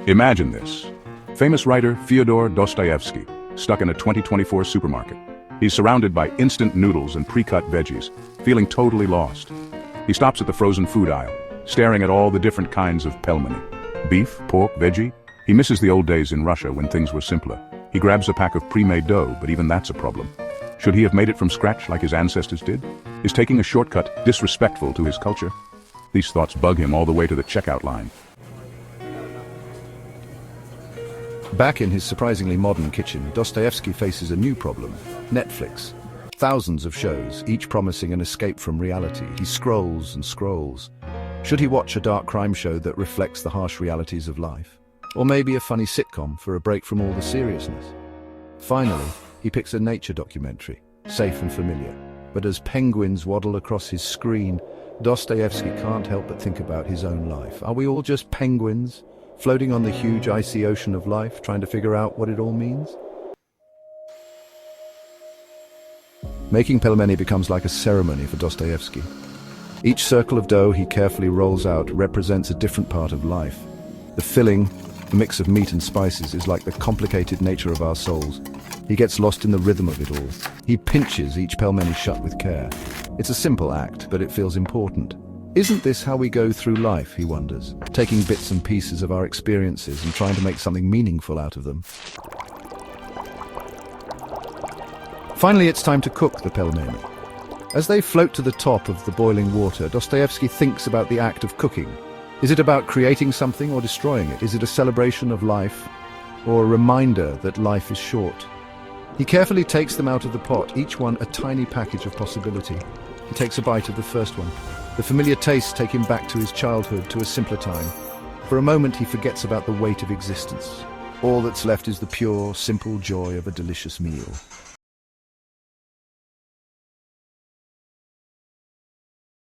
Imagine this. Famous writer Fyodor Dostoevsky, stuck in a 2024 supermarket. He's surrounded by instant noodles and pre-cut veggies, feeling totally lost. He stops at the frozen food aisle, staring at all the different kinds of pelmeni. Beef, pork, veggie. He misses the old days in Russia when things were simpler. He grabs a pack of pre-made dough, but even that's a problem. Should he have made it from scratch like his ancestors did? Is taking a shortcut disrespectful to his culture? These thoughts bug him all the way to the checkout line. Back in his surprisingly modern kitchen, Dostoevsky faces a new problem: Netflix. Thousands of shows, each promising an escape from reality. He scrolls and scrolls. Should he watch a dark crime show that reflects the harsh realities of life? Or maybe a funny sitcom for a break from all the seriousness? Finally, he picks a nature documentary, safe and familiar. But as penguins waddle across his screen, Dostoevsky can't help but think about his own life. Are we all just penguins, floating on the huge icy ocean of life, trying to figure out what it all means? Making pelmeni becomes like a ceremony for Dostoevsky. Each circle of dough he carefully rolls out represents a different part of life. The filling, a mix of meat and spices, is like the complicated nature of our souls. He gets lost in the rhythm of it all. He pinches each pelmeni shut with care. It's a simple act, but it feels important. Isn't this how we go through life, he wonders, taking bits and pieces of our experiences and trying to make something meaningful out of them? Finally, it's time to cook the pelmeni. As they float to the top of the boiling water, Dostoevsky thinks about the act of cooking. Is it about creating something or destroying it? Is it a celebration of life or a reminder that life is short? He carefully takes them out of the pot, each one a tiny package of possibility. He takes a bite of the first one. The familiar tastes take him back to his childhood, to a simpler time. For a moment he forgets about the weight of existence. All that's left is the pure, simple joy of a delicious meal.